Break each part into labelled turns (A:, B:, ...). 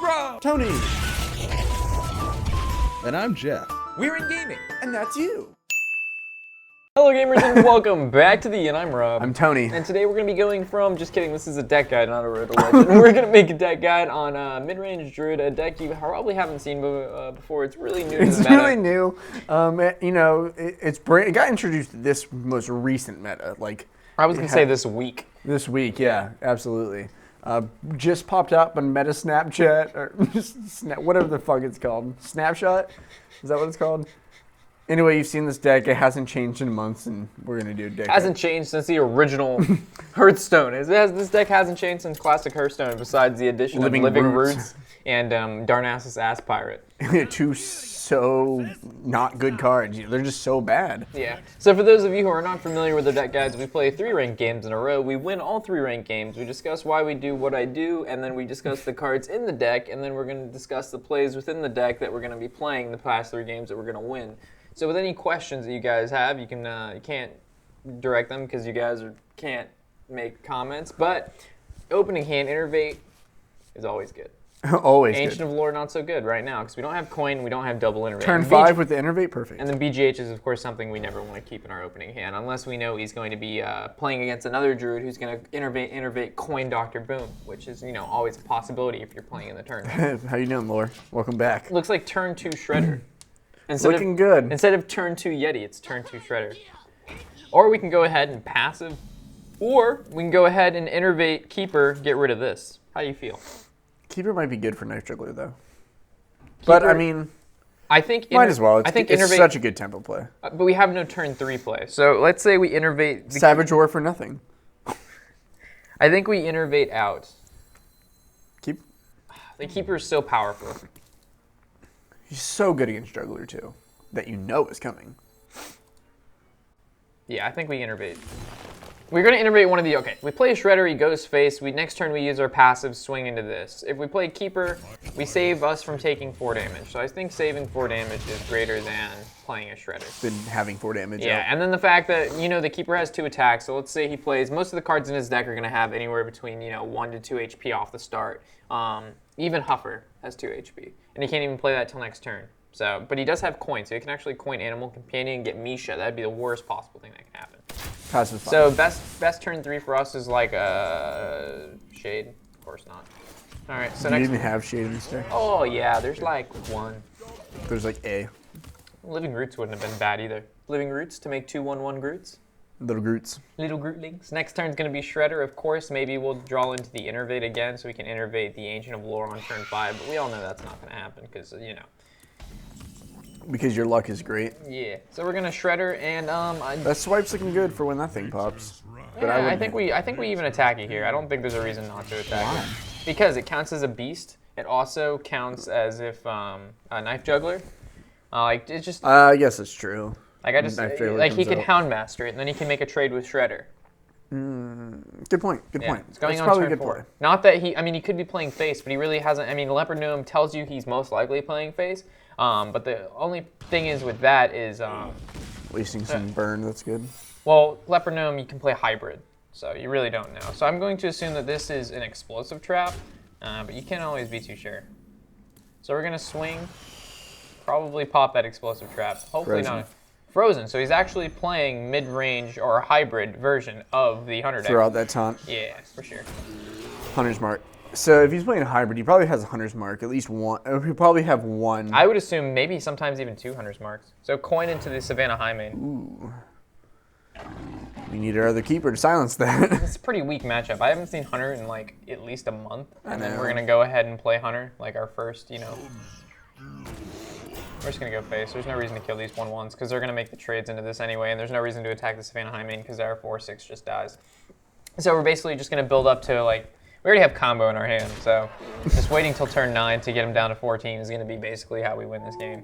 A: Rob.
B: Tony.
C: And I'm Jeff.
A: We're in gaming.
B: And that's you.
D: Hello gamers and welcome back to the Inn. I'm Rob.
B: I'm Tony.
D: And today we're going to be going from, just kidding, this is a deck guide, not a Road to Legend. We're going to make a deck guide on mid-range Druid, a deck you probably haven't seen before. It's really new to the meta.
B: It's really new. You know, it got introduced to this most recent meta. Like,
D: I was going to say this week.
B: This week, yeah, absolutely. Just popped up on Meta Snapchat, or whatever the fuck it's called. Snapshot? Is that what it's called? Anyway, you've seen this deck. It hasn't changed in months, and we're going to do a deck.
D: Hasn't changed since the original Hearthstone. This deck hasn't changed since classic Hearthstone, besides the addition of Living Roots and Darnassus Ass Pirate.
B: Two so not good cards. They're just so bad.
D: Yeah. So for those of you who are not familiar with the deck guides, we play 3 ranked games in a row. We win all 3 ranked games. We discuss why we do what I do, and then we discuss the cards in the deck, and then we're going to discuss the plays within the deck that we're going to be playing the past 3 games that we're going to win. So with any questions that you guys have, you can't direct them because you guys can't make comments, but opening hand innervate is always good.
B: Always
D: Ancient
B: good.
D: of Lore not so good right now because we don't have coin, we don't have double innervate.
B: Turn 5 with the innervate, perfect.
D: And then BGH is of course something we never want to keep in our opening hand unless we know he's going to be playing against another Druid who's going to innervate coin Dr. Boom, which is always a possibility if you're playing in the turn.
B: How you doing, Lore? Welcome back.
D: Looks like turn 2 Shredder.
B: Looking good.
D: Instead of turn 2 Yeti, it's turn 2 Shredder. Or we can go ahead and passive, or we can go ahead and innervate Keeper, get rid of this. How do you feel?
B: Keeper might be good for Knife Juggler, though. But, I mean,
D: I think
B: might as well. It's
D: innervate,
B: such a good tempo play.
D: But we have no turn 3 play. So let's say we innervate...
B: Savage War for nothing.
D: I think we innervate out.
B: Keep.
D: The Keeper is so powerful.
B: He's so good against Juggler, too, that you know is coming.
D: Yeah, I think we innervate. We're going to innervate one of the... Okay, we play Shredder, he goes face. Next turn, we use our passive, swing into this. If we play Keeper, we save us from taking 4 damage. So I think saving 4 damage is greater than playing a Shredder.
B: Than having 4 damage.
D: Yeah, and then the fact that, the Keeper has 2 attacks. So let's say he plays... Most of the cards in his deck are going to have anywhere between, 1 to 2 HP off the start. Even Huffer has 2 HP. And he can't even play that till next turn. So, but he does have coin, so he can actually coin Animal Companion and get Misha. That'd be the worst possible thing that can happen.
B: Passive fine.
D: So best turn 3 for us is like Shade. Of course not. All right. So
B: you
D: next.
B: even have Shade in this deck?
D: Oh yeah, there's like 1.
B: There's like A.
D: Living Roots wouldn't have been bad either. Living Roots to make 2/1/1 Groots.
B: Little Groots.
D: Little Grootlings. Next turn's gonna be Shredder, of course. Maybe we'll draw into the Innervate again, so we can innervate the Ancient of Lore on turn 5. But we all know that's not gonna happen because
B: Because your luck is great.
D: Yeah. So we're gonna Shredder and
B: That swipe's looking good for when that thing pops. But
D: yeah, I think we even attack it here. I don't think there's a reason not to attack it. Because it counts as a beast. It also counts as if a Knife Juggler. It's just.
B: I guess it's true.
D: Like he can Houndmaster it, and then he can make a trade with Shredder.
B: Good point. Good point.
D: It's going
B: That's
D: on
B: probably
D: turn
B: a good
D: 4.
B: play.
D: Not that he could be playing face, but he really hasn't. I mean, Leopard Gnome tells you he's most likely playing face. But the only thing is with that is
B: wasting some burn. That's good.
D: well, Leopard Gnome you can play hybrid, so you really don't know. So I'm going to assume that this is an explosive trap, but you can't always be too sure. So we're gonna swing, probably pop that explosive trap. Hopefully
B: Frozen.
D: not. Frozen. So he's actually playing mid-range or a hybrid version of the Hunter deck.
B: Throughout that taunt.
D: Yeah, for sure.
B: Hunter's Mark. So if he's playing a hybrid, he probably has a Hunter's Mark, at least one. He'll probably have 1.
D: I would assume maybe sometimes even 2 Hunter's Marks. So coin into the Savannah Highmane.
B: Ooh. We need our other keeper to silence that.
D: It's a pretty weak matchup. I haven't seen Hunter in like at least a month. And then
B: know.
D: we're going to go ahead and play Hunter, like our first, We're just going to go face. There's no reason to kill these 1/1s because they're going to make the trades into this anyway, and there's no reason to attack the Savannah Highmane because our 4/6 just dies. So we're basically just going to build up to, like, we already have combo in our hand, so just waiting till turn 9 to get him down to 14 is going to be basically how we win this game.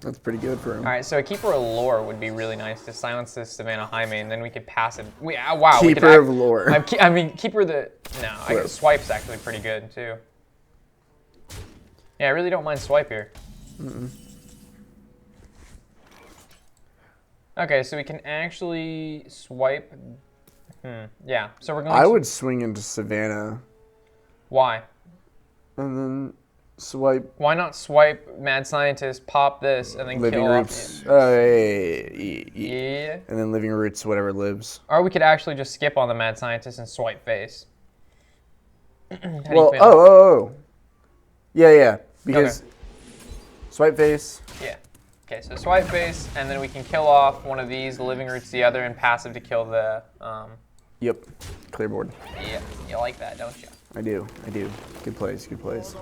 B: That's pretty good for him.
D: All right, so a Keeper of Lore would be really nice to silence this Savannah Highmane, then we could pass it. Wow.
B: Keeper of Lore.
D: I mean, Keeper the... No, I guess Swipe's actually pretty good, too. Yeah, I really don't mind Swipe here. Okay, so we can actually swipe. Yeah, so we're going
B: I would swing into Savannah.
D: Why?
B: And then swipe.
D: Why not swipe Mad Scientist, pop this, and then
B: Living
D: kill
B: Roots.
D: off?
B: Yeah. And then Living Roots, whatever lives.
D: Or we could actually just skip on the Mad Scientist and swipe face.
B: Well, oh. Yeah. Because swipe face.
D: Yeah. Okay, so swipe face, and then we can kill off one of these, the Living Roots the other, and passive to kill the...
B: Yep. Clear board.
D: Yeah, you like that, don't you?
B: I do. Good plays.
D: Good plays.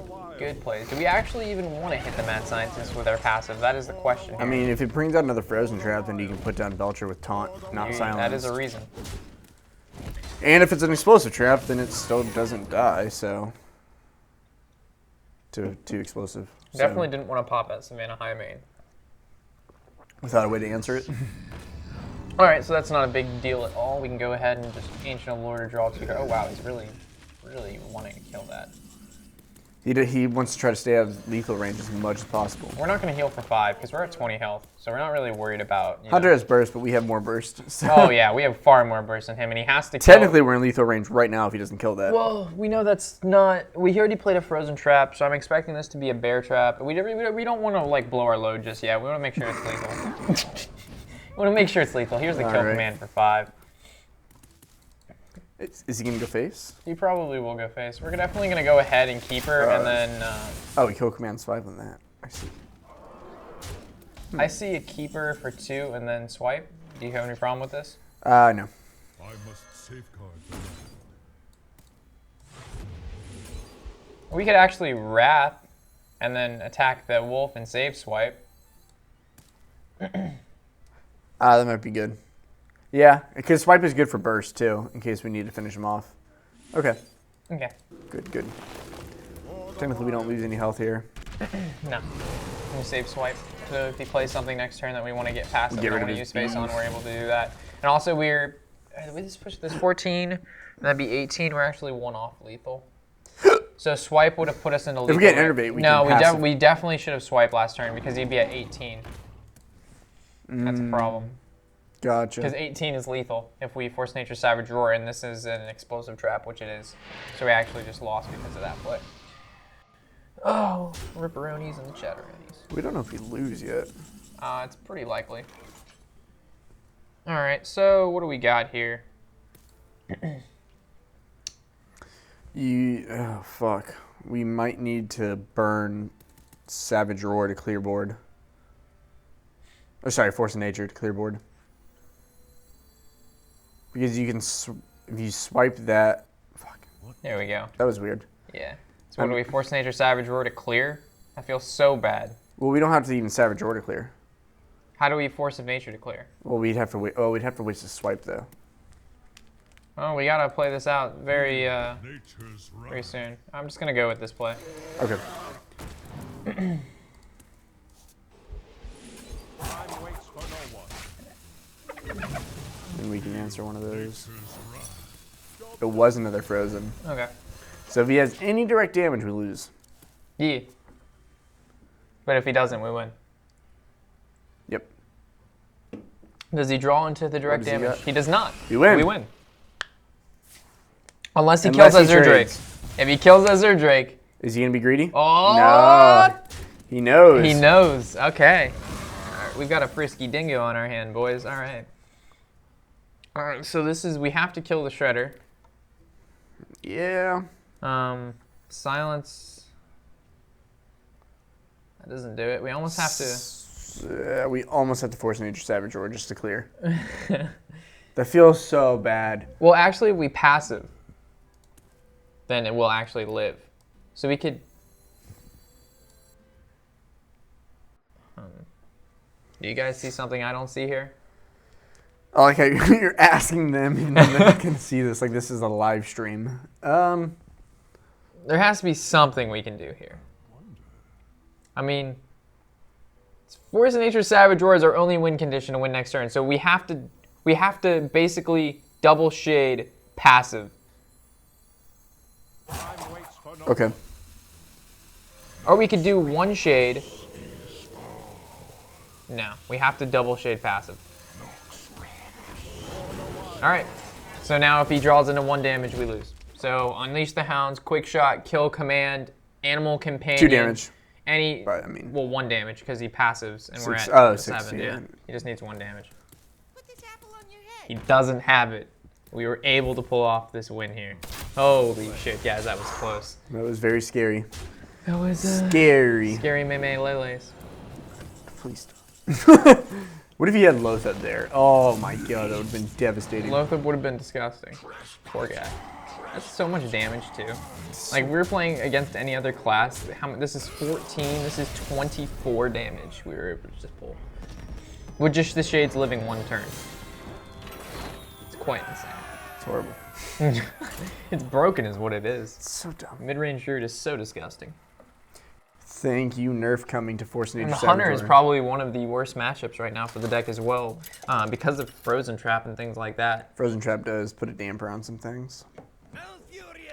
D: Do we actually even want to hit the Mad Scientist with our passive? That is the question here.
B: I mean, if it brings out another Frozen Trap, then you can put down Belcher with Taunt, not Silence.
D: That is a reason.
B: And if it's an Explosive Trap, then it still doesn't die, so... Too explosive.
D: Definitely didn't want to pop at Savannah High Main.
B: Without a way to answer it.
D: Alright, so that's not a big deal at all. We can go ahead and just Ancient of Lord or draw 2 cards. Oh wow, he's really wanting to kill that.
B: He wants to try to stay out of lethal range as much as possible.
D: We're not going to heal for 5 because we're at 20 health, so we're not really worried about...
B: Hunter has burst, but we have more burst. So.
D: Oh yeah, we have far more burst than him, and he has to kill...
B: Technically, we're in lethal range right now if he doesn't kill that.
D: Well, we know that's not... We already played a Frozen Trap, so I'm expecting this to be a Bear Trap. We don't want to like blow our load just yet. We want to make sure it's lethal. We want to make sure it's lethal. Here's the kill command for 5.
B: Is he going to go face?
D: He probably will go face. We're definitely going to go ahead and keep her, and then...
B: Oh, he kill commands 5 on that. I see.
D: I see a keeper for 2 and then swipe. Do you have any problem with this?
B: No.
A: I must safeguard them.
D: We could actually Wrath and then attack the wolf and save swipe.
B: That might be good. Yeah, because swipe is good for burst too, in case we need to finish him off. Okay.
D: Okay.
B: Good. Technically, we don't lose any health here.
D: No. We save swipe. So if he plays something next turn that we want to get past and we want to use face on, we're able to do that. And also we just push this 14, that'd be 18. We're actually 1 off lethal. So swipe would have put us into lethal.
B: If we get Innervate, we can pass
D: we definitely should have swiped last turn because he'd be at 18. That's a problem.
B: Gotcha.
D: Because 18 is lethal if we force Nature's Savage Roar, and this is an explosive trap, which it is. So we actually just lost because of that play. Oh, ripperonis and the chatteronis.
B: We don't know if we lose yet.
D: It's pretty likely. All right, so what do we got here?
B: Oh, fuck. We might need to burn Savage Roar to clear board. Oh, sorry, Force of Nature to clear board. Because you can, if you swipe that, fuck.
D: There we go.
B: That was weird.
D: Yeah. So what do we force Nature Savage Roar to clear? I feel so bad.
B: Well, we don't have to even Savage Roar to clear.
D: How do we Force of Nature to clear?
B: Well, we'd have to wait. Oh, we'd have to wait to swipe though.
D: Oh, we gotta play this out very soon. I'm just gonna go with this play.
B: Okay. Then we can answer one of those. It was another Frozen.
D: Okay.
B: So if he has any direct damage, we lose.
D: Yeah. But if he doesn't, we win.
B: Yep.
D: Does he draw into the direct
B: does he
D: damage?
B: got?
D: He does not.
B: We win.
D: We win. Unless he kills Azure Drake. If he kills Azure Drake.
B: Is he going to be greedy?
D: Oh!
B: No. He knows.
D: He knows. Okay. All right, we've got a frisky dingo on our hand, boys. All right. All right, so this is, we have to kill the Shredder.
B: Yeah.
D: Silence. That doesn't do it. We almost have to.
B: We almost have to force Nature Savage Roar just to clear. That feels so bad.
D: Well, actually, if we passive, then it will actually live. So we could. Do you guys see something I don't see here?
B: I like how you're asking them and they can see this like this is a live stream.
D: There has to be something we can do here. I mean, Force of Nature Savage Roar is our only win condition to win next turn. So we have to basically double shade passive.
B: Okay.
D: Or we could do one shade. No, we have to double shade passive. All right. So now if he draws into 1 damage, we lose. So Unleash the Hounds, Quick Shot, Kill Command, animal companion.
B: 2 damage.
D: Any,
B: But, I mean,
D: well, 1 damage because he passives, and we're
B: 6
D: at
B: oh,
D: 7.
B: 6,
D: Yeah.
B: yeah.
D: He just needs 1 damage.
C: Put this apple on your head.
D: He doesn't have it. We were able to pull off this win here. Holy shit, guys, that was close.
B: That was very scary.
D: That was
B: Scary.
D: scary meme leles.
B: Please stop. What if he had Lothar there? Oh my god, that would have been devastating.
D: Lothar would have been disgusting. Poor guy. That's so much damage too. Like we were playing against any other class. This is 14. This is 24 damage we were able to just pull. With just the Shades living 1 turn. It's quite insane.
B: It's horrible.
D: It's broken is what it is.
B: It's so dumb.
D: Mid-range Druid is so disgusting.
B: Thank you, Nerf, coming to Force Nature
D: And Hunter is
B: Saboteur.
D: probably one of the worst matchups right now for the deck as well, because of Frozen Trap and things like that.
B: Frozen Trap does put a damper on some things.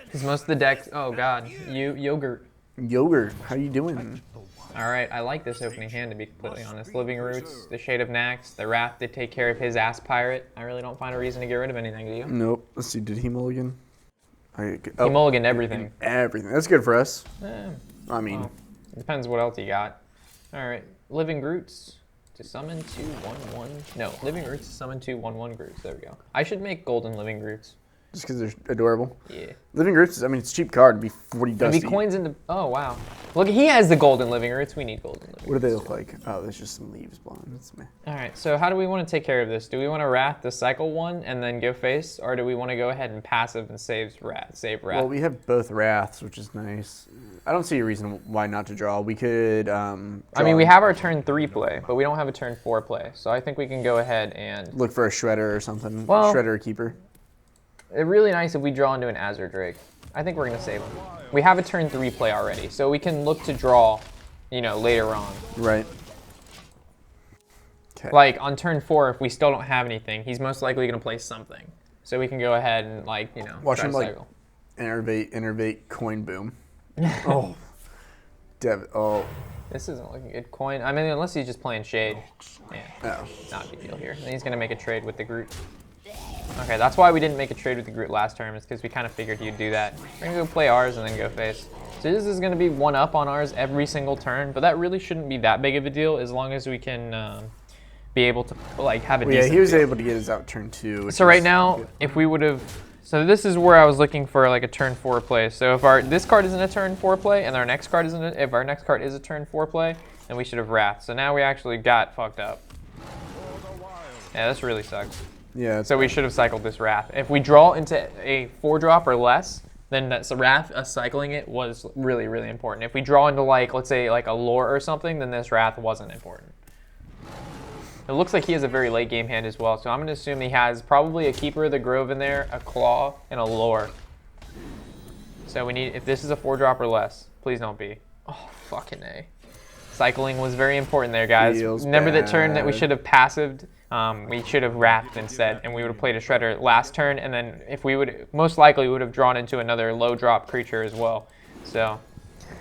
D: Because most of the decks, oh god, Yogurt.
B: Yogurt, how you doing?
D: All right, I like this opening hand to be completely honest. Living Roots, the Shade of Nax, the Wrath to take care of his Ass Pirate. I really don't find a reason to get rid of anything, do you?
B: Nope. Let's see, did he mulligan?
D: He mulliganed everything.
B: Everything. That's good for us.
D: Eh,
B: I mean,
D: well, it depends what else you got. All right, Living Roots to summon 2, 1, 1. No, Living Roots to summon 2, 1, 1 Groots. There we go. I should make golden Living Roots.
B: just because they're adorable.
D: Yeah.
B: Living Roots, I mean, it's a cheap card. It'd be 40 dusty.
D: Maybe coins into. Oh wow! Look, he has the golden Living Roots. We need golden Living.
B: What do they
D: Roots.
B: look like? Oh, there's just some leaves blowing. That's me.
D: All right. So how do we want to take care of this? Do we want to Wrath the cycle 1 and then go face, or do we want to go ahead and passive and save Wrath?
B: Well, we have both Wraths, which is nice. I don't see a reason why not to draw. We could.
D: I mean, we have our turn 3 play, but we don't have a turn 4 play. So I think we can go ahead and.
B: Look for a Shredder or something.
D: Well-
B: Shredder or Keeper.
D: It's really nice if we draw into an Azure Drake. I think we're gonna save him. We have a turn 3 play already, so we can look to draw, you know, later on.
B: Right. Okay.
D: Like on turn 4, if we still don't have anything, he's most likely gonna play something. So we can go ahead and like, you know,
B: Watch
D: try
B: him
D: to
B: like
D: cycle.
B: innervate, coin boom. Oh. Oh.
D: This isn't looking good. Coin. I mean, unless he's just playing Shade. Yeah,
B: Oh.
D: not a big deal here. And he's gonna make a trade with the Groot. Okay, that's why we didn't make a trade with the Groot last term, is because we kind of figured he'd do that. We're gonna go play ours and then go face. So this is gonna be 1 up on ours every single turn, but that really shouldn't be that big of a deal as long as we can be able to like have a
B: Well, yeah,
D: decent
B: he was
D: deal.
B: able to get his out turn 2.
D: So right now, if we would have, so this is where I was looking for like a turn 4 play. So if this card isn't a turn 4 play, and our next card isn't, if our next card is a turn 4 play, then we should have Wrath. So now we actually got fucked up. Yeah, this really sucks.
B: Yeah.
D: So we should have cycled this Wrath. If we draw into a 4-drop or less, then that's Wrath. Us cycling it was really, really important. If we draw into like, let's say like a Lore or something, then this Wrath wasn't important. It looks like he has a very late game hand as well, so I'm gonna assume he has probably a Keeper of the Grove in there, a Claw, and a Lore. So we need, if this is a 4-drop or less, please don't be. Oh, fucking A. Cycling was very important there, guys.
B: Feels
D: Remember that turn that we
B: bad.
D: should have passived? We should have Wrathed instead, and we would have played a Shredder last turn, and then if we would, most likely we would have drawn into another low drop creature as well. So,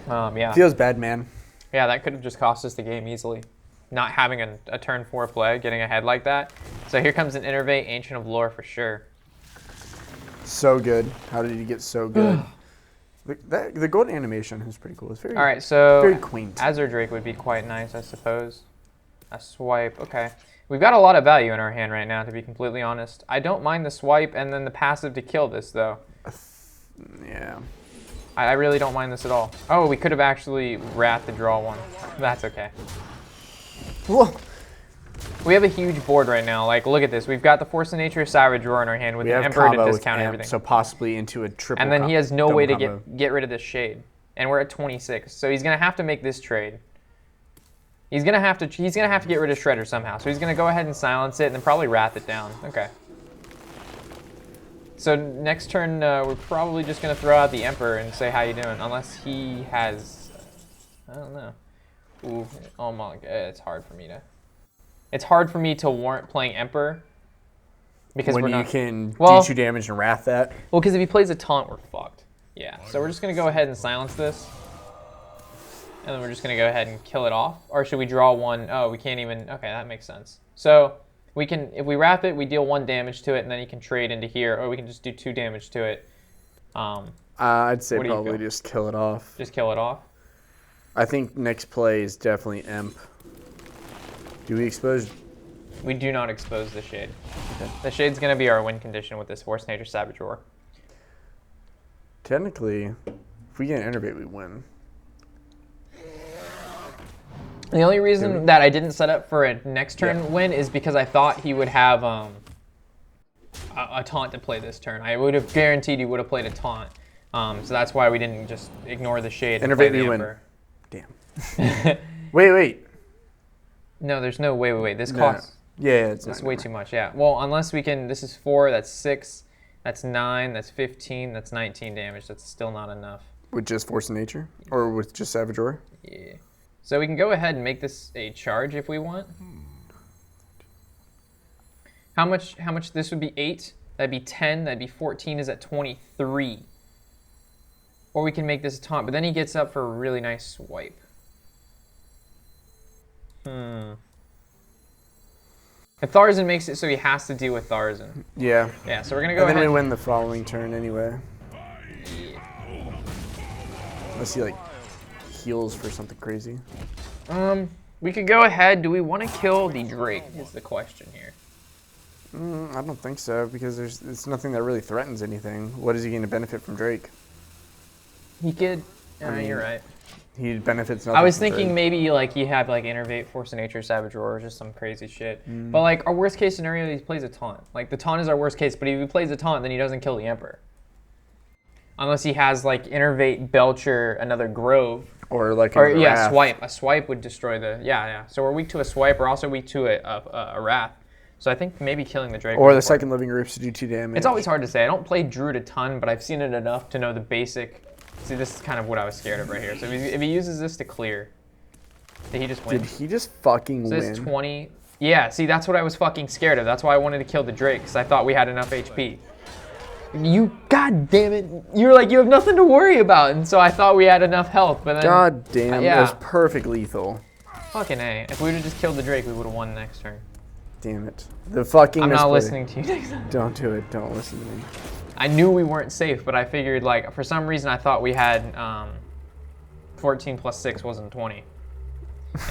D: yeah.
B: Feels bad, man.
D: Yeah, that could have just cost us the game easily. Not having a turn 4 play, getting ahead like that. So here comes an Innervate, Ancient of Lore for sure.
B: So good. How did he get so good? The gold animation is pretty cool. It's very,
D: All right, so
B: very quaint.
D: Azure Drake would be quite nice, I suppose. A swipe, okay. We've got a lot of value in our hand right now, to be completely honest. I don't mind the swipe and then the passive to kill this, though.
B: Yeah.
D: I really don't mind this at all. Oh, we could have actually Wrath to draw one. That's okay.
B: Whoa.
D: We have a huge board right now. Like, look at this. We've got the Force of Nature Savage Roar in our hand with
B: We
D: the
B: have
D: Emperor to
B: combo with
D: discount
B: Amp,
D: everything.
B: so possibly into a triple.
D: And then he has no way to
B: combo.
D: get rid of this Shade. And we're at 26. So he's gonna have to make this trade. He's gonna have to get rid of Shredder somehow. So he's gonna go ahead and silence it and then probably Wrath it down. Okay. So next turn, we're probably just gonna throw out the Emperor and say how you doing, unless he has, I don't know. Ooh, oh my god, it's hard for me to. It's hard for me to warrant playing Emperor because
B: when
D: we're
B: you
D: not.
B: can
D: Well-
B: do 2 damage and wrath that.
D: Well, because if he plays a taunt, we're fucked. Yeah. So we're just gonna go ahead and silence this, and then we're just gonna go ahead and kill it off. Or should we draw one? Oh, we can't even. Okay, that makes sense. So we can, if we wrath it, we deal 1 damage to it, and then he can trade into here, or we can just do 2 damage to it.
B: I'd say
D: What do you
B: probably
D: feel?
B: just kill it off.
D: Just kill it off.
B: I think next play is definitely Imp. Do we expose?
D: We do not expose the Shade.
B: Okay.
D: The Shade's going to be our win condition with this Force Nature Savage Roar.
B: Technically, if we get an Innervate, we win.
D: The only reason that I didn't set up for a next turn win is because I thought he would have a taunt to play this turn. I would have guaranteed he would have played a taunt. So that's why we didn't just ignore the Shade and play
B: Innervate,
D: the
B: we win.
D: Emperor.
B: Damn. wait.
D: No, there's no wait. This
B: No.
D: costs.
B: Yeah, it's
D: It's
B: not
D: way
B: gonna
D: too much, yeah. Well, unless we can, this is 4, that's 6, that's 9, that's 15, that's 19 damage. That's still not enough.
B: With just Force of Nature? Or with just Savage Roar?
D: Yeah. So we can go ahead and make this a charge if we want. How much this would be 8, that'd be 10, that'd be 14 is at 23. Or we can make this a taunt, but then he gets up for a really nice swipe. If Tharzan makes it so he has to deal with Tharzan.
B: Yeah.
D: Yeah, so we're gonna go
B: And
D: ahead.
B: then we win the following turn anyway.
D: Yeah.
B: Unless he like heals for something crazy.
D: We could go ahead. Do we want to kill the Drake? Is the question here.
B: I don't think so because it's nothing that really threatens anything. What is he going to benefit from Drake?
D: He could.
B: mean,
D: You're right.
B: He benefits nothing.
D: I was
B: from
D: thinking
B: Drake.
D: maybe like he had like Innervate, Force of Nature, Savage Roar, or just some crazy shit. But like our worst case scenario, he plays a taunt. Like the taunt is our worst case, but if he plays a taunt, then he doesn't kill the Emperor. Unless he has like Innervate, Belcher, another Grove.
B: Or like
D: Or
B: a
D: yeah,
B: Wrath.
D: swipe. A swipe would destroy the yeah. So we're weak to a swipe. We're also weak to a Wrath. So I think maybe killing the Drake.
B: Or
D: would
B: the
D: work.
B: second Living Roots to do 2 damage.
D: It's always hard to say. I don't play Druid a ton, but I've seen it enough to know the basic. See, this is kind of what I was scared of right here. So if he uses this to clear, did he just win?
B: Did he just fucking
D: So
B: win?
D: it's 20. Yeah, see, that's what I was fucking scared of. That's why I wanted to kill the Drake, because I thought we had enough HP. You, god damn it. You're like, you have nothing to worry about. And so I thought we had enough health, but then.
B: God damn,
D: yeah.
B: that was perfect lethal.
D: Fucking A. If we would have just killed the Drake, we would have won next turn.
B: Damn it. The fucking
D: I'm not
B: misplay.
D: listening to you next time.
B: Don't do it. Don't listen to me.
D: I knew we weren't safe, but I figured, like, for some reason I thought we had 14 plus 6 wasn't 20.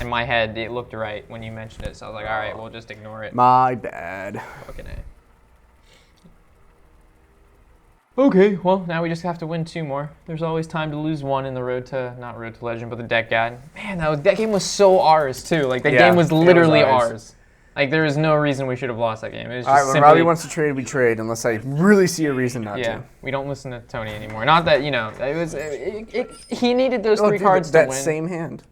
D: In my head, it looked right when you mentioned it, so I was like, all right, we'll just ignore it.
B: My bad.
D: Fucking A. Okay, well, now we just have to win 2 more. There's always time to lose 1 in the road to, not road to legend, but the deck guide. Man, that game was so ours, too. Like, that
B: Yeah,
D: game was
B: it was
D: literally
B: ours.
D: ours. Like, there is no reason we should have lost that game. It was just
B: All right, when
D: simply,
B: Robbie wants to trade, we trade, unless I really see a reason not
D: yeah,
B: to.
D: we don't listen to Tony anymore. Not that, you know, it was, he needed those 3
B: dude,
D: cards to
B: that
D: win.
B: same hand.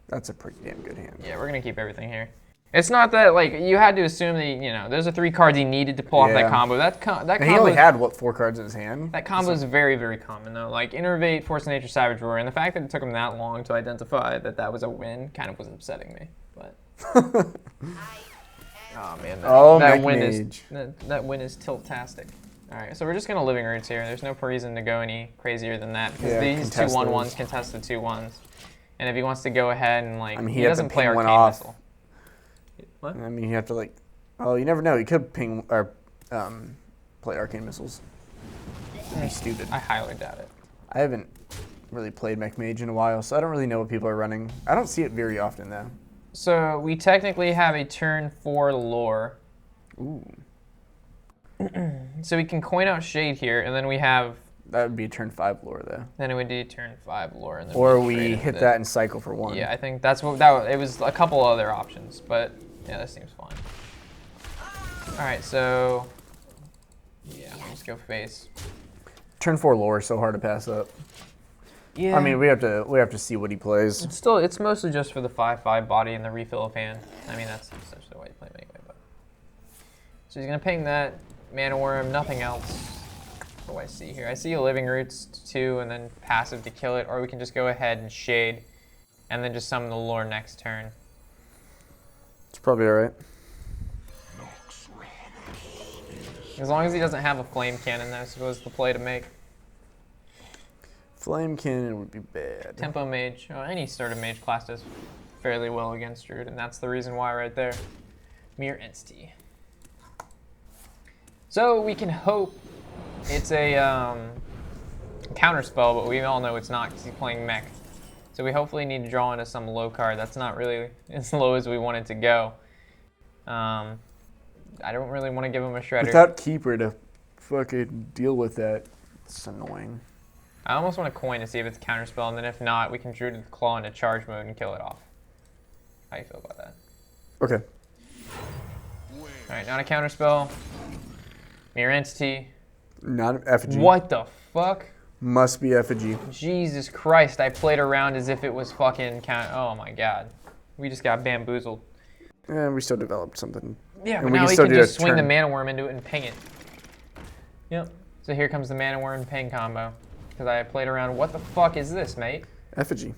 B: That's a pretty damn good hand.
D: Yeah, we're going to keep everything here. It's not that, like, you had to assume that, you know, those are 3 cards he needed to pull off that
B: Yeah.
D: combo. That
B: And he
D: combo,
B: only had, what, 4 cards in his hand?
D: that combo is very, very common, though. Like, Innervate, Force of Nature, Savage Roar, and the fact that it took him that long to identify that that was a win kind of was upsetting me. But, oh, man, that win is, that win is tilt-tastic. All right, so we're just going to Living Roots here. There's no reason to go any crazier than that, because
B: Yeah,
D: these 2
B: contest
D: 1-1s
B: those.
D: contest the 2 1s. And if he wants to go ahead and, like,
B: I mean,
D: he
B: he had
D: doesn't
B: to
D: play
B: ping one
D: Arcane
B: off.
D: Missile. What?
B: I mean, you have to, like... Oh, you never know. You could ping or play Arcane Missiles. That'd be stupid.
D: I highly doubt it.
B: I haven't really played Mech Mage in a while, so I don't really know what people are running. I don't see it very often, though.
D: So we technically have a turn 4 lore.
B: Ooh.
D: So we can coin out Shade here, and then we have,
B: That would be turn 5 lore, though.
D: then it would do turn 5 lore. And then
B: Or
D: we
B: we
D: trade
B: hit
D: it.
B: that and cycle for 1.
D: Yeah, I think that's what, it was a couple other options, but yeah, that seems fine. All right, so yeah, let's go face.
B: Turn 4 lore is so hard to pass up.
D: Yeah.
B: I mean, we have to see what he plays.
D: it's mostly just for the 5/5 body and the refill of hand. I mean, that's essentially why you play him anyway. But so he's gonna ping that Mana Worm, nothing else. What do I see here? I see a Living Roots 2 and then passive to kill it, or we can just go ahead and Shade, and then just summon the lore next turn.
B: It's probably all right.
D: As long as he doesn't have a Flame Cannon, that was the play to make.
B: Flame Cannon would be bad.
D: Tempo Mage, any sort of Mage class does fairly well against Druid, and that's the reason why right there. Mere Entity. So we can hope it's a counterspell, but we all know it's not because he's playing mech. So we hopefully need to draw into some low card. That's not really as low as we want it to go. I don't really want to give him a Shredder.
B: Without Keeper to fucking deal with that, it's annoying.
D: I almost want a coin to see if it's counterspell, and then if not, we can Druid Claw into charge mode and kill it off. How do you feel about that?
B: Okay.
D: Alright, not a counterspell. Mirror Entity.
B: Not an effigy.
D: What the fuck?
B: Must be effigy.
D: Jesus Christ, I played around as if it was fucking oh my god. We just got bamboozled.
B: And we still developed something.
D: Yeah,
B: and
D: but
B: we
D: now we
B: still
D: can
B: do a
D: just swing the
B: turn.
D: Mana Worm into it and ping it. Yep. So here comes the Mana Worm ping combo. Because I played around. What the fuck is this, mate?
B: Effigy.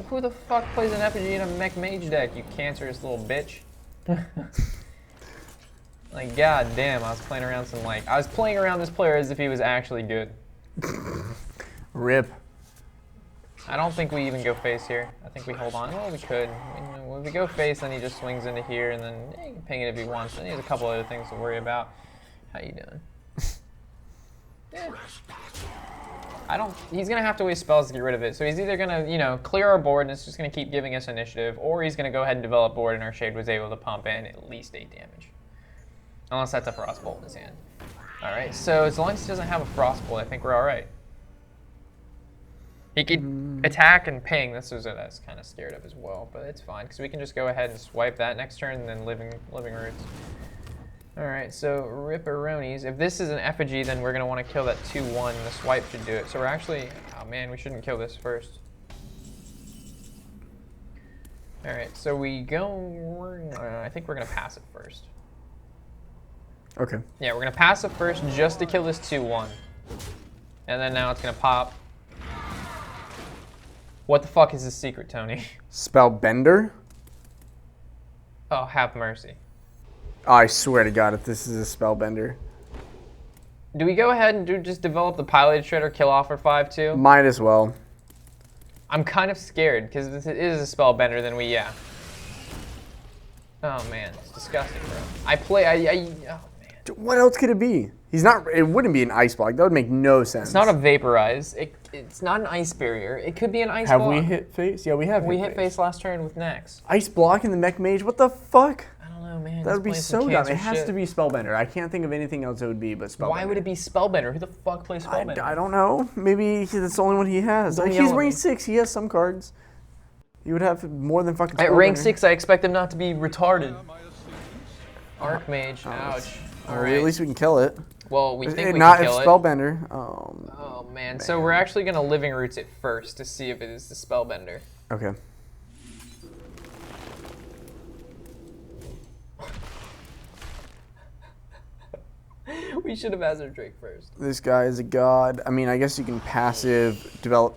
D: Who the fuck plays an effigy in a mech mage deck, you cancerous little bitch? Like, god damn, I was playing around this player as if he was actually good.
B: Rip.
D: I don't think we even go face here. I think we hold on. Well, we could. When we go face, then he just swings into here, and then he can ping it if he wants. And he has a couple other things to worry about. How you doing? Yeah. He's gonna have to waste spells to get rid of it. So he's either gonna, clear our board, and it's just gonna keep giving us initiative, or he's gonna go ahead and develop board, and our Shade was able to pump in at least 8 damage. Unless that's a Frostbolt in his hand. All right. So as long as he doesn't have a Frostbolt, I think we're all right. He could attack and ping. This is what I was kind of scared of as well, but it's fine because we can just go ahead and swipe that next turn and then living roots. All right, so Ripperonis. If this is an effigy, then we're gonna want to kill that 2/1. The swipe should do it. So we're actually, oh man, we shouldn't kill this first. All right, so we go. I think we're gonna pass it first.
B: Okay.
D: Yeah, we're gonna pass it first just to kill this 2/1, and then now it's gonna pop. What the fuck is this secret, Tony?
B: Spellbender?
D: Oh, have mercy.
B: I swear to God, if this is a spellbender.
D: Do we go ahead and just develop the piloted shredder kill off for 5/2?
B: Might as well.
D: I'm kind of scared because if it is a spellbender, then yeah. Oh man, it's disgusting, bro. Oh man.
B: What else could it be? He's not. It wouldn't be an ice block. That would make no sense.
D: It's not a vaporize. It's not an ice barrier. It could be an ice
B: Have
D: block.
B: we hit face? Yeah, we have.
D: We hit face last turn with Nex.
B: Ice block in the mech mage? What the fuck?
D: I don't know, man.
B: That would be
D: He's playing
B: so
D: some
B: dumb.
D: cancer
B: It has
D: shit.
B: to be spellbender. I can't think of anything else it would be but spellbender.
D: Why would it be spellbender? Who the fuck plays spellbender?
B: I don't know. Maybe that's the only one he has.
D: Don't
B: He's
D: yell at
B: rank
D: me.
B: 6. He has some cards. You would have more than fucking.
D: At rank
B: spellbender.
D: 6, I expect him not to be retarded. Archmage. Ouch.
B: Or at least we can kill it.
D: Well, we think we
B: Not
D: can
B: if
D: kill it.
B: spellbender.
D: Oh man. So we're actually gonna living roots it first to see if it is the spellbender.
B: Okay.
D: We should have Azure Drake first.
B: This guy is a god. I mean, I guess you can passive kill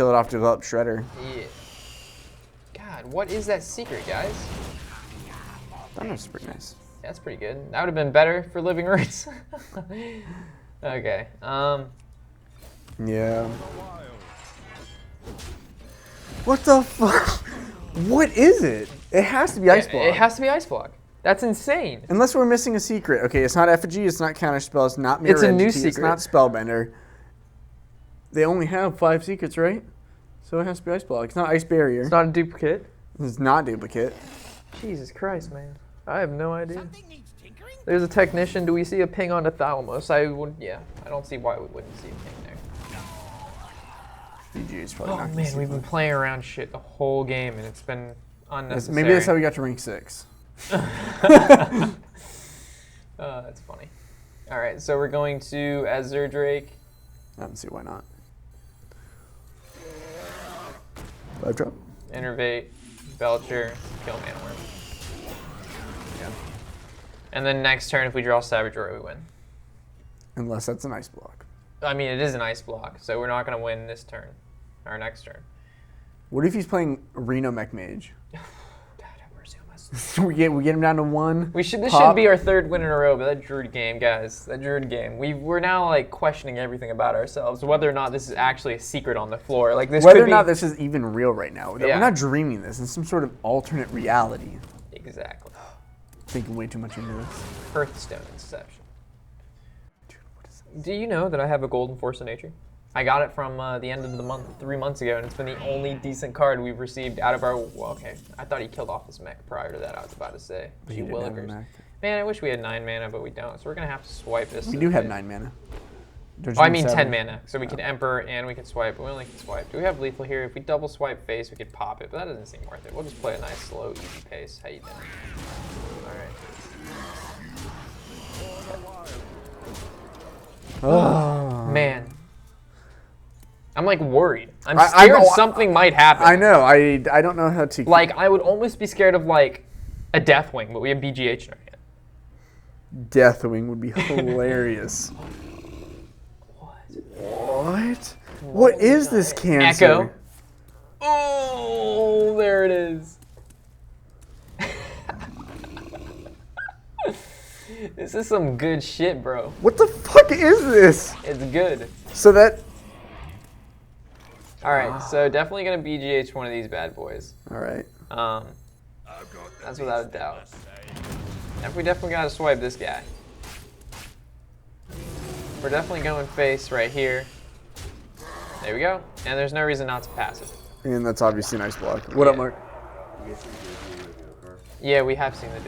B: it off, develop shredder.
D: Yeah. God, what is that secret, guys?
B: That was pretty nice.
D: That's pretty good. That would have been better for living roots. Okay.
B: Yeah. What the fuck? What is it? It has to be ice block.
D: It has to be ice block. That's insane.
B: Unless we're missing a secret. Okay, it's not effigy, it's not counterspell, it's not mirror
D: It's a new
B: entity, it's
D: secret.
B: not spellbender. They only have 5 secrets, right? So it has to be ice block. It's not ice barrier.
D: It's not a duplicate.
B: It's not duplicate.
D: Jesus Christ, man. I have no idea.
C: Something needs tinkering?
D: There's a technician. Do we see a ping onto Thalamus? Yeah. I don't see why we wouldn't see a ping there.
B: GG is probably
D: Oh
B: not gonna
D: man,
B: see
D: we've
B: that.
D: been playing around shit the whole game, and it's been unnecessary.
B: Maybe that's how we got to rank 6.
D: That's funny. All right, so we're going to Azure Drake.
B: I don't see why not. 5 drop.
D: Innervate, Belcher, kill Manworm.
B: Yeah.
D: And then next turn, if we draw Savage Roar, we win.
B: Unless that's an ice block.
D: I mean, it is an ice block, so we're not going to win this turn, or next turn.
B: What if he's playing Reno Mech Mage?
D: God, have mercy on my soul.
B: we get him down to 1.
D: This should
B: pop.
D: be our 3rd win in a row, but that Druid game, guys, that Druid game, we're now like questioning everything about ourselves, whether or not this is actually a secret on the floor. Like this
B: Whether
D: could
B: or
D: be
B: not this is even real right now.
D: Yeah.
B: We're not dreaming this. It's some sort of alternate reality.
D: Exactly.
B: Thinking way too much into this.
D: Hearthstone Inception. Do you know that I have a golden force of nature? I got it from the end of the month 3 months ago, and it's been the only decent card we've received out of our. Well, okay, I thought he killed off his mech prior to that. I was about to say.
B: But
D: You
B: you didn't have a
D: willikers.
B: mech.
D: Man, I wish we had 9 mana, but we don't. So we're gonna have to swipe this.
B: We do have 9 mana. Don't you
D: Oh, I
B: need
D: mean
B: 7?
D: 10 mana. So we could Emperor and we could swipe, but we only can swipe. Do we have lethal here? If we double swipe face, we could pop it, but that doesn't seem worth it. We'll just play a nice, slow, easy pace. How you doing? All right.
B: Oh.
D: Man. I'm like worried. I'm
B: I
D: scared
B: know,
D: something might happen.
B: I know. I don't know how to.
D: Like, I would almost be scared of like a Deathwing, but we have BGH in our hand.
B: Deathwing would be hilarious. What? What is this cancer?
D: Echo. Oh, there it is. This is some good shit, bro.
B: What the fuck is this?
D: It's good.
B: So that.
D: All right, so definitely gonna BGH one of these bad boys.
B: All right.
D: That's without a doubt. And we definitely gotta swipe this guy. We're definitely going face right here. There we go. And there's no reason not to pass it.
B: And that's obviously a nice block. What up,
D: Yeah.
B: Mark?
D: Yeah, we have seen the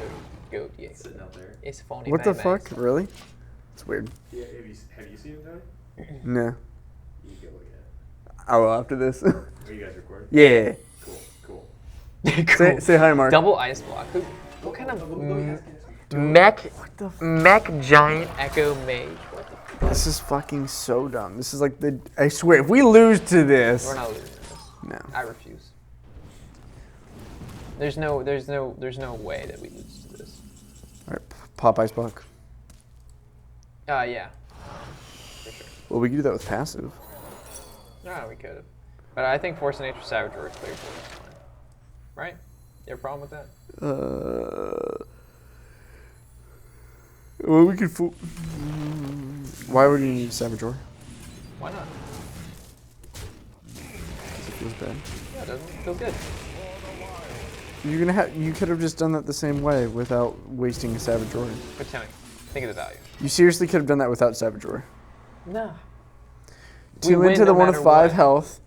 D: goat. Yeah.
E: Sitting out there.
D: It's phony.
B: What the
D: Mad
B: fuck?
D: Max.
B: Really? It's weird.
E: Yeah, have you seen him, Tony?
B: No.
E: You can look at it.
B: I will after this.
E: Are you guys recording?
B: Yeah.
E: Cool.
D: Cool.
B: Say hi, Mark.
D: Double ice block. What kind of mech giant echo mage? What the fuck?
B: This is fucking so dumb. This is like the. I swear, if we lose to this.
D: We're not losing this.
B: No.
D: I refuse. There's no way that we lose to this.
B: All right, pop ice block.
D: Yeah. For sure.
B: Well, we could do that with passive.
D: No, we could have. But I think Force of Nature Savage Roar is clear for us. Fine. Right? You have a problem with that?
B: Well, we could. Why would you need Savage Roar?
D: Why not?
B: It feels bad.
D: Yeah, it doesn't feel good.
B: You're gonna have. You could have just done that the same way without wasting a Savage Roar.
D: But tell me, think of the value.
B: You seriously could have done that without Savage Roar.
D: No.
B: 2
D: win
B: into the
D: no
B: one with
D: matter
B: 5
D: what.
B: health.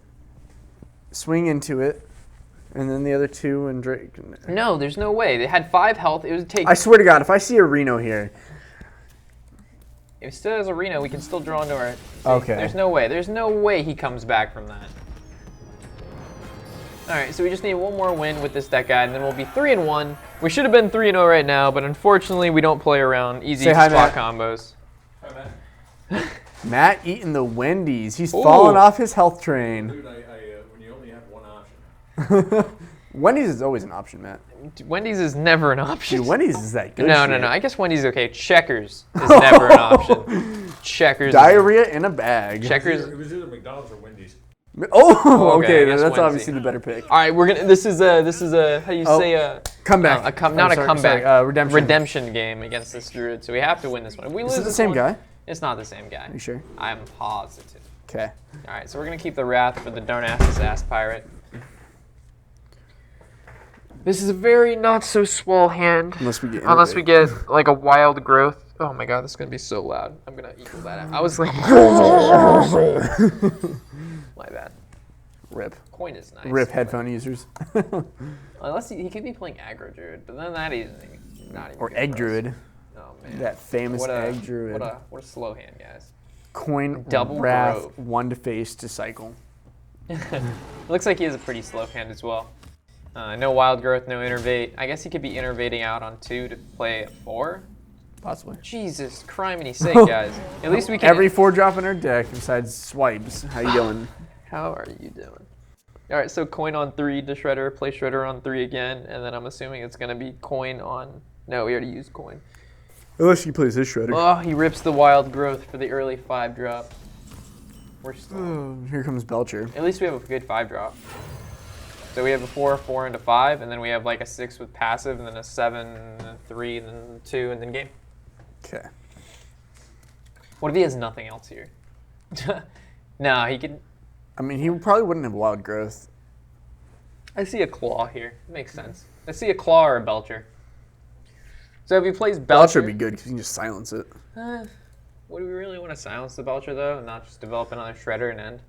B: Swing into it, and then the other 2 and Drake.
D: No, there's no way. They had 5 health. It would take.
B: I swear to God, if I see a Reno here.
D: If he still has a Reno, we can still draw into our.
B: Okay.
D: There's no way. There's no way he comes back from that. All right, so we just need one more win with this deck guy, and then we'll be 3-1. We should have been 3-0 right now, but unfortunately, we don't play around easy
B: Say hi,
D: spot
B: Matt.
D: combos.
E: Hi, Matt.
B: Matt eating the Wendy's. He's
D: Ooh.
B: fallen off his health train.
E: Dude, when you only have one option.
B: Wendy's is always an option, Matt.
D: Wendy's is never an option.
B: Dude, Wendy's is that good.
D: No.
B: shit.
D: I guess Wendy's is okay. Checkers is never an option. Checkers.
B: Diarrhea in a bag.
D: Checkers.
E: It was either McDonald's or Wendy's.
B: Oh,
D: Okay, I
B: okay.
D: guess
B: That's
D: Wednesday.
B: obviously the better pick.
D: All right, we're gonna. This is a. How do you
B: Oh,
D: say
B: Comeback.
D: not a comeback.
B: Redemption.
D: Redemption game against this Druid. So we have to win this one. If we lose
B: Is it the
D: this
B: same
D: one,
B: guy?
D: It's not the same guy.
B: Are you sure?
D: I'm positive.
B: Okay.
D: All right, so we're gonna keep the Wrath for the Darnassus Ass Pirate. This is a very not so swole hand.
B: Unless we get.
D: Unless we get like a wild growth. Oh my god, this is gonna be so loud. I'm gonna equal that out. I was like, my bad.
B: Rip.
D: Coin is nice.
B: Rip headphone users.
D: Unless he could be playing aggro druid, but then that is not even.
B: Or
D: good
B: egg
D: for us.
B: druid.
D: Oh man.
B: That famous
D: What a
B: egg druid.
D: what a slow hand, guys.
B: Coin
D: Double
B: wrath,
D: grove.
B: 1 to face to cycle.
D: Looks like he has a pretty slow hand as well. No wild growth, no innervate. I guess he could be innervating out on 2 to play a 4.
B: Possibly.
D: Jesus, criminy sake, guys. At least we can.
B: Every 4-drop in our deck besides swipes. How you doing?
D: How are you doing? All right, so coin on 3 to Shredder, play Shredder on 3 again, and then I'm assuming it's gonna be coin on. No, we already used coin.
B: Unless he plays his shredder.
D: Oh, he rips the wild growth for the early 5-drop. We're still.
B: Oh, here comes Belcher.
D: At least we have a good 5-drop. So we have a 4, 4 into 5, and then we have like a 6 with passive, and then a 7, and a 3, and then 2, and then game.
B: Okay.
D: What if he has nothing else here? No, he could.
B: I mean, he probably wouldn't have wild growth.
D: I see a claw here. Makes sense. I see a claw or a belcher. So if he plays
B: Belcher
D: belcher,
B: would be good because you can just silence it.
D: Would we really want to silence the Belcher though, and not just develop another Shredder and end?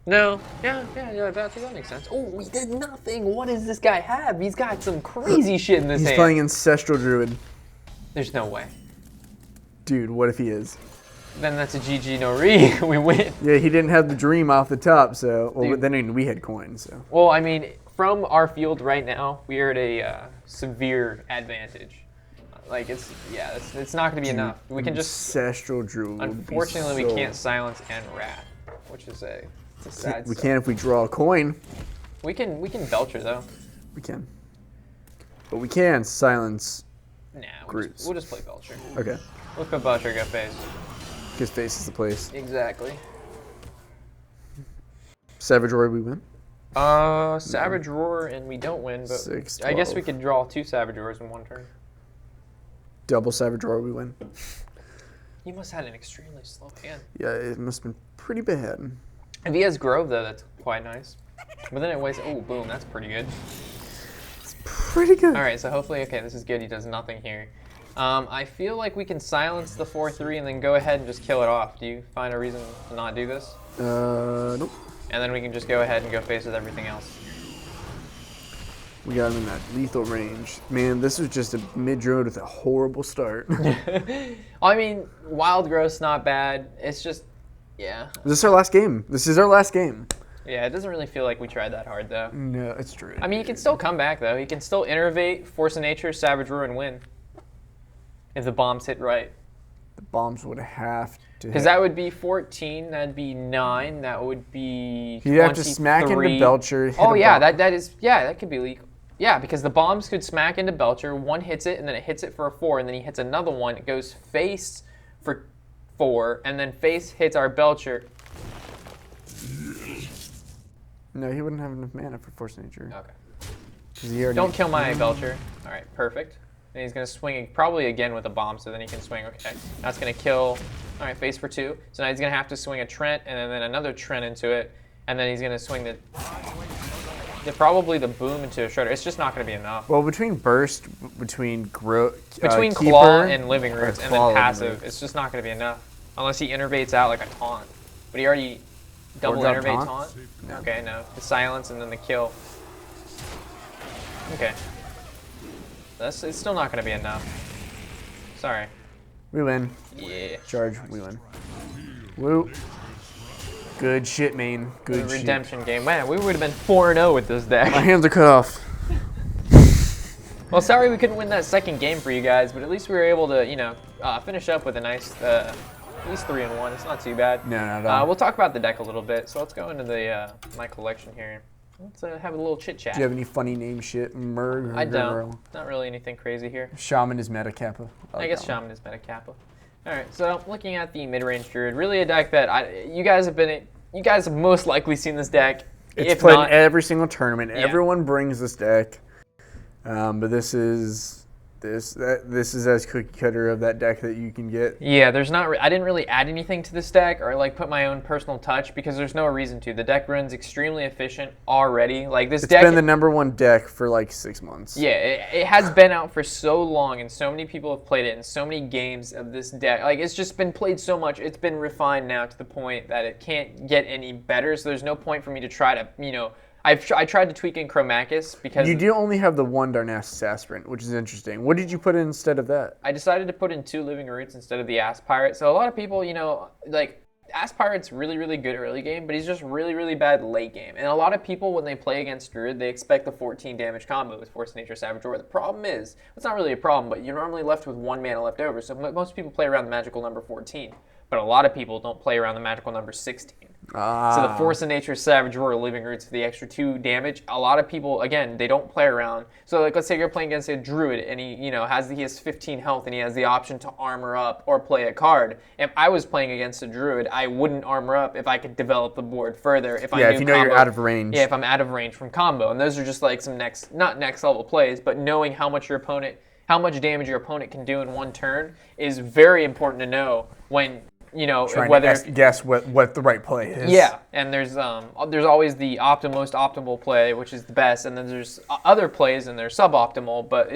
D: No. Yeah. That makes sense. Oh, he did nothing. What does this guy have? He's got some crazy shit in this
B: He's
D: hand.
B: playing Ancestral Druid.
D: There's no way.
B: Dude, what if he is?
D: Then that's a GG no re. We win.
B: Yeah, he didn't have the dream off the top, so... Well,
D: Dude.
B: then we had coins, so...
D: Well, I mean, from our field right now, we are at a severe advantage. Like, it's not going to be enough. We can just...
B: Ancestral Druid would be
D: Unfortunately, we
B: so-
D: can't silence and Wrath, which is it's a sad
B: We
D: stuff.
B: can if we draw a coin.
D: We can Belcher, though.
B: We can. But we can silence...
D: Nah,
B: Groots.
D: we'll just play Belcher.
B: Okay.
D: Let's go Belcher, go Phase.
B: Because face is the place.
D: Exactly.
B: Savage Roar, we win.
D: Savage Roar, and we don't win, but
B: 6,
D: I guess we
B: 12.
D: could draw 2 Savage Roars in one turn.
B: Double Savage Roar, we win.
D: He must have had an extremely slow hand.
B: Yeah, it must have been pretty bad.
D: If he has Grove, though, that's quite nice. But then it wastes... Oh, boom, that's pretty good.
B: Pretty good.
D: All right, so hopefully, okay, this is good. He does nothing here. I feel like we can silence the 4-3 and then go ahead and just kill it off. Do you find a reason to not do this?
B: Nope.
D: And then we can just go ahead and go face with everything else.
B: We got him in that lethal range. Man, this was just a mid-druid with a horrible start.
D: I mean, Wild Growth's not bad. It's just, yeah.
B: This is our last game. This is our last game.
D: Yeah, it doesn't really feel like we tried that hard, though.
B: No, it's true.
D: I mean, he can still come back, though. He can still Innervate, Force of Nature, Savage Roar, and win. If the bombs hit right.
B: The bombs would have to
D: Because
B: hit.
D: that would be 14, that'd be 9, that would be 23.
B: You'd have to smack into Belcher. Hit
D: Oh,
B: a
D: yeah,
B: bomb.
D: that could be legal. Yeah, because the bombs could smack into Belcher, one hits it, and then it hits it for a 4, and then he hits another one. It goes face for 4, and then face hits our Belcher.
B: No, he wouldn't have enough mana for Force Nature.
D: Okay.
B: 'Cause he already-
D: Don't kill my Belcher. All right, perfect. And he's going to swing probably again with a bomb, so then he can swing. Okay, that's going to kill. All right, face for 2. So now he's going to have to swing a Trent and then another Trent into it. And then he's going to swing probably the boom into a Shredder. It's just not going to be enough.
B: Well, between Burst, between
D: Claw
B: Keeper,
D: and Living Roots, and
B: Claw
D: then
B: and
D: passive,
B: Living
D: it's just not going to be enough. Unless he innervates out like a taunt. But he already double
B: drop
D: innervate
B: taunt?
D: taunt?
B: No.
D: Okay, no. The silence and then the kill. Okay. It's still not going to be enough. Sorry.
B: We win.
D: Yeah.
B: Charge, we win. Woo. Good shit, main. Good
D: The
B: shit.
D: redemption game. Man, we would have been 4-0 with this
B: My
D: deck.
B: hands are cut off.
D: Well, sorry we couldn't win that second game for you guys, but at least we were able to, finish up with a nice, at least 3-1. It's not too bad.
B: No, not at all.
D: We'll talk about the deck a little bit, so let's go into the my collection here. Let's have a little chit chat.
B: Do you have any funny name shit? Murg?
D: I don't. Not really anything crazy here.
B: Shaman is meta kappa.
D: I guess Shaman is meta kappa. All right, so looking at the mid-range Druid, really a deck that you guys have most likely seen this deck.
B: It's
D: if
B: played
D: not,
B: in every single tournament.
D: Yeah.
B: Everyone brings this deck, but this is as cookie cutter of that deck that you can get.
D: yeah, I didn't really add anything to this deck or like put my own personal touch because there's no reason to. The deck runs extremely efficient already. Like this
B: It's
D: deck.
B: been the #1 deck for like 6 months.
D: Yeah, it has been out for so long, and so many people have played it, and so many games of this deck. Like, it's just been played so much. It's been refined now to the point that it can't get any better, so there's no point for me to try to, I tried to tweak in Chromacus because
B: You do only have the one Darnassus Aspirant, which is interesting. What did you put in instead of that?
D: I decided to put in 2 Living Roots instead of the Ass Pirate. So a lot of people, like, Ass Pirate's really, really good early game, but he's just really, really bad late game. And a lot of people, when they play against Druid, they expect the 14 damage combo with Force of Nature, Savage Roar. The problem is, it's not really a problem, but you're normally left with 1 mana left over, so most people play around the magical number 14. But a lot of people don't play around the magical number 16. So the Force of Nature, Savage Roar, Living Roots for the extra 2 damage. A lot of people, again, they don't play around. So like, let's say you're playing against a Druid and he has 15 health and he has the option to armor up or play a card. If I was playing against a Druid, I wouldn't armor up if I could develop the board further. If
B: you know you're out of range.
D: Yeah, if I'm out of range from combo. And those are just like some not next level plays, but knowing how much damage your opponent can do in one turn is very important to know when
B: Trying
D: whether
B: to guess what the right play is.
D: yeah, and there's always the most optimal play, which is the best, and then there's other plays and they're suboptimal, but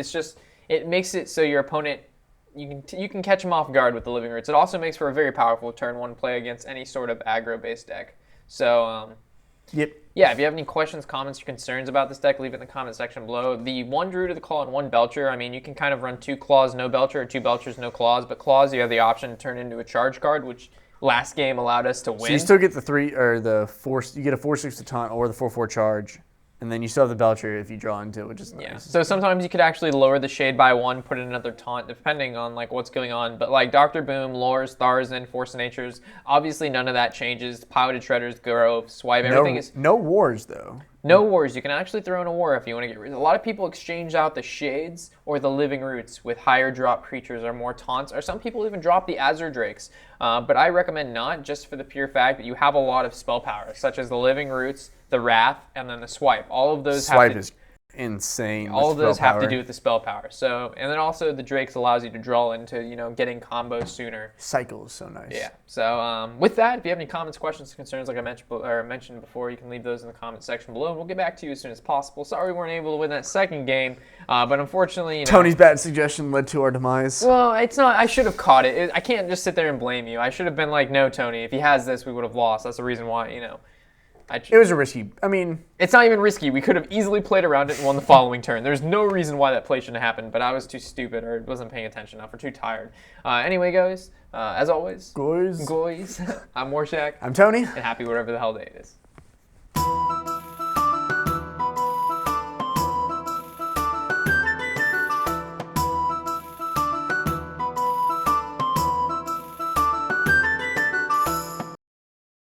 D: it makes it so your opponent, you can catch them off guard with the Living Roots. It also makes for a very powerful turn 1 play against any sort of aggro-based deck. So,
B: Yep.
D: yeah, if you have any questions, comments, or concerns about this deck, leave it in the comment section below. The 1 Druid of the Claw and 1 Belcher, I mean, you can kind of run 2 Claws, no Belcher, or 2 Belchers, no Claws. But Claws, you have the option to turn into a charge card, which last game allowed us to win.
B: So you still get the 3 or the 4. You get a 4/6 to taunt or the 4/4 charge, and then you still have the Belcher if you draw into it, which is nice.
D: Yeah. So sometimes you could actually lower the shade by 1, put in another taunt, depending on like what's going on. But like Dr. Boom, Lures, Tharzan, Force of Natures, obviously none of that changes. Piloted Shredders, Grove, Swipe, everything is
B: no wars though.
D: no wars. You can actually throw in a war if you want to get rid. A lot of people exchange out the Shades or the Living Roots with higher drop creatures or more taunts, or some people even drop the Azure Drakes. But I recommend not, just for the pure fact that you have a lot of spell power, such as the Living Roots, the Wrath, and then the Swipe. All of those
B: Swipe
D: have
B: is insane.
D: all
B: with
D: of those
B: spell
D: have to
B: power.
D: do with the spell power. So, and then also the Drakes allows you to draw into, getting combos sooner.
B: Cycle is so nice.
D: Yeah. So with that, if you have any comments, questions, concerns, like I mentioned before, you can leave those in the comment section below, and we'll get back to you as soon as possible. Sorry we weren't able to win that second game, but unfortunately,
B: Tony's bad suggestion led to our demise.
D: Well, it's not. I should have caught it. I can't just sit there and blame you. I should have been like, no, Tony. If he has this, we would have lost. That's the reason why.
B: It was a risky. I mean,
D: It's not even risky. We could have easily played around it and won the following turn. There's no reason why that play shouldn't have happened, but I was too stupid or wasn't paying attention enough or too tired. Anyway, guys, as always,
B: guys.
D: I'm Warshack,
B: I'm Tony.
D: and happy whatever the hell day it is.